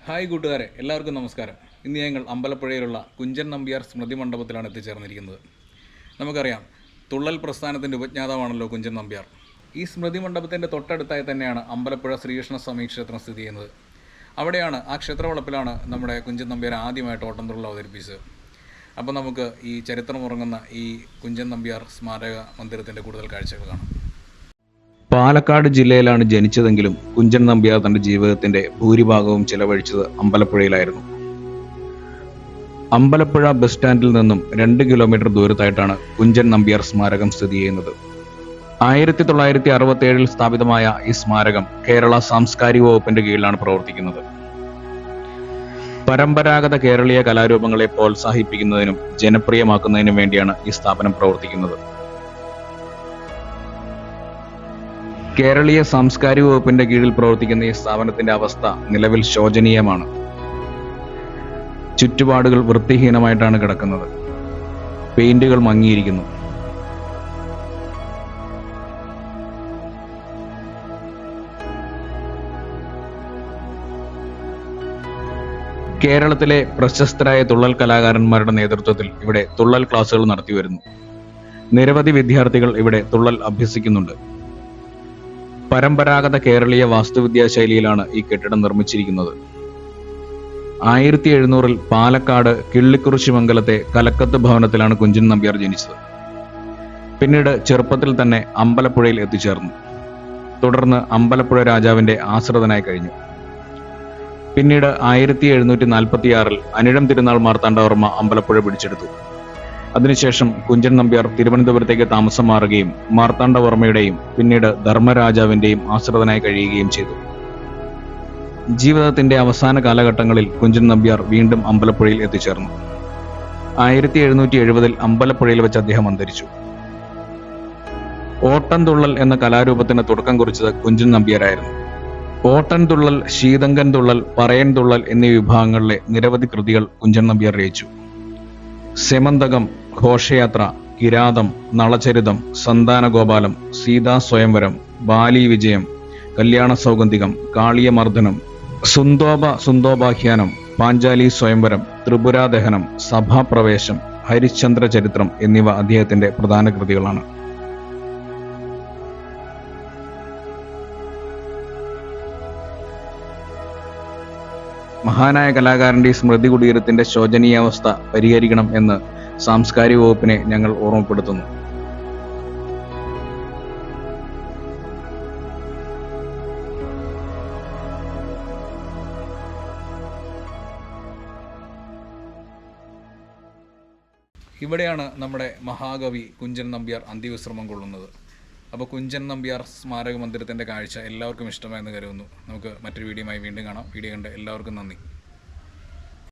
Hi കൂട്ടുകാരെ, എല്ലാവർക്കും നമസ്കാരം. ഇന്ന് ഞങ്ങൾ അമ്പലപ്പുഴയിലുള്ള കുഞ്ചൻ നമ്പ്യാർ സ്മൃതി മണ്ഡപത്തിലാണ് എത്തിച്ചേർന്നിരിക്കുന്നത്. നമുക്കറിയാം, തുള്ളൽ പ്രസ്ഥാനത്തിൻ്റെ ഉപജ്ഞാതാവാണല്ലോ കുഞ്ചൻ നമ്പ്യാർ. ഈ സ്മൃതി മണ്ഡപത്തിൻ്റെ തൊട്ടടുത്തായി തന്നെയാണ് അമ്പലപ്പുഴ ശ്രീകൃഷ്ണസ്വാമി ക്ഷേത്രം സ്ഥിതി ചെയ്യുന്നത്. അവിടെയാണ്, ആ ക്ഷേത്രവളപ്പിലാണ് നമ്മുടെ കുഞ്ചൻ നമ്പ്യാർ ആദ്യമായിട്ട് ഓട്ടംതുള്ളൽ അവതരിപ്പിച്ചത്. അപ്പോൾ നമുക്ക് ഈ ചരിത്രമുറങ്ങുന്ന ഈ കുഞ്ചൻ നമ്പ്യാർ സ്മാരക മന്ദിരത്തിൻ്റെ കൂടുതൽ കാഴ്ചകൾ കാണാം. പാലക്കാട് ജില്ലയിലാണ് ജനിച്ചതെങ്കിലും കുഞ്ചൻ നമ്പ്യാർ തന്റെ ജീവിതത്തിന്റെ ഭൂരിഭാഗവും ചെലവഴിച്ചത് അമ്പലപ്പുഴയിലായിരുന്നു. അമ്പലപ്പുഴ ബസ് സ്റ്റാൻഡിൽ നിന്നും 2 കിലോമീറ്റർ ദൂരത്തായിട്ടാണ് കുഞ്ചൻ നമ്പ്യാർ സ്മാരകം സ്ഥിതി ചെയ്യുന്നത്. 1967 സ്ഥാപിതമായ ഈ സ്മാരകം കേരള സാംസ്കാരിക വകുപ്പിന്റെ കീഴിലാണ് പ്രവർത്തിക്കുന്നത്. പരമ്പരാഗത കേരളീയ കലാരൂപങ്ങളെ പ്രോത്സാഹിപ്പിക്കുന്നതിനും ജനപ്രിയമാക്കുന്നതിനും വേണ്ടിയാണ് ഈ സ്ഥാപനം പ്രവർത്തിക്കുന്നത്. കേരളീയ സാംസ്കാരിക വകുപ്പിന്റെ കീഴിൽ പ്രവർത്തിക്കുന്ന ഈ സ്ഥാപനത്തിന്റെ അവസ്ഥ നിലവിൽ ശോചനീയമാണ്. ചുറ്റുപാടുകൾ വൃത്തിഹീനമായിട്ടാണ് കിടക്കുന്നത്. പെയിന്റുകൾ മങ്ങിയിരിക്കുന്നു. കേരളത്തിലെ പ്രശസ്തരായ തുള്ളൽ കലാകാരന്മാരുടെ നേതൃത്വത്തിൽ ഇവിടെ തുള്ളൽ ക്ലാസുകൾ നടത്തിവരുന്നു. നിരവധി വിദ്യാർത്ഥികൾ ഇവിടെ തുള്ളൽ അഭ്യസിക്കുന്നുണ്ട്. പരമ്പരാഗത കേരളീയ വാസ്തുവിദ്യാ ശൈലിയിലാണ് ഈ കെട്ടിടം നിർമ്മിച്ചിരിക്കുന്നത്. 1700 പാലക്കാട് കിള്ളിക്കുറിശി മംഗലത്തെ കലക്കത്ത് ഭവനത്തിലാണ് കുഞ്ചൻ നമ്പ്യാർ ജനിച്ചത്. പിന്നീട് ചെറുപ്പത്തിൽ തന്നെ അമ്പലപ്പുഴയിൽ എത്തിച്ചേർന്നു. തുടർന്ന് അമ്പലപ്പുഴ രാജാവിന്റെ ആശ്രിതനായി കഴിഞ്ഞു. പിന്നീട് 1746 അനിഴം തിരുനാൾ മാർത്താണ്ഡവർമ്മ അമ്പലപ്പുഴ പിടിച്ചെടുത്തു. അതിനുശേഷം കുഞ്ചൻ നമ്പ്യാർ തിരുവനന്തപുരത്തേക്ക് താമസം മാറുകയും മാർത്താണ്ഡവർമ്മയുടെയും പിന്നീട് ധർമ്മരാജാവിന്റെയും ആശ്രിതനായി കഴിയുകയും ചെയ്തു. ജീവിതത്തിന്റെ അവസാന കാലഘട്ടങ്ങളിൽ കുഞ്ചൻ നമ്പ്യാർ വീണ്ടും അമ്പലപ്പുഴയിൽ എത്തിച്ചേർന്നു. 1770 അമ്പലപ്പുഴയിൽ വെച്ച് അദ്ദേഹം അന്തരിച്ചു. ഓട്ടൻതുള്ളൽ എന്ന കലാരൂപത്തിന് തുടക്കം കുറിച്ചത് കുഞ്ചൻ നമ്പ്യാരായിരുന്നു. ഓട്ടൻതുള്ളൽ, ശീതങ്കൻ തുള്ളൽ, പറയൻ തുള്ളൽ എന്നീ വിഭാഗങ്ങളിലെ നിരവധി കൃതികൾ കുഞ്ചൻ നമ്പ്യാർ രചിച്ചു. സെമന്തകം, ഘോഷയാത്ര, കിരാതം, നളചരിതം, സന്താനഗോപാലം, സീതാ സ്വയംവരം, ബാലി വിജയം, കല്യാണ സൗഗന്ധികം, കാളിയമർദ്ദനം, സുന്തോപാഖ്യാനം, പാഞ്ചാലി സ്വയംവരം, ത്രിപുരാദഹനം, സഭാപ്രവേശം, ഹരിശ്ചന്ദ്ര ചരിത്രം എന്നിവ അദ്ദേഹത്തിന്റെ പ്രധാന കൃതികളാണ്. മഹാനായ കലാകാരന്റെ സ്മൃതി കുടീരത്തിന്റെ ശോചനീയാവസ്ഥ പരിഹരിക്കണം എന്ന് സാംസ്കാരിക വകുപ്പിനെ ഞങ്ങൾ ഓർമ്മപ്പെടുത്തുന്നു. ഇവിടെയാണ് നമ്മുടെ മഹാകവി കുഞ്ചൻ നമ്പ്യാർ അന്ത്യവിശ്രമം കൊള്ളുന്നത്. അപ്പോൾ കുഞ്ചൻ നമ്പ്യാർ സ്മാരക മന്ദിരത്തിൻ്റെ കാഴ്ച എല്ലാവർക്കും ഇഷ്ടമായെന്ന് കരുതുന്നു. നമുക്ക് മറ്റൊരു വീഡിയോയുമായി വീണ്ടും കാണാം. വീഡിയോ കണ്ട് എല്ലാവർക്കും നന്ദി.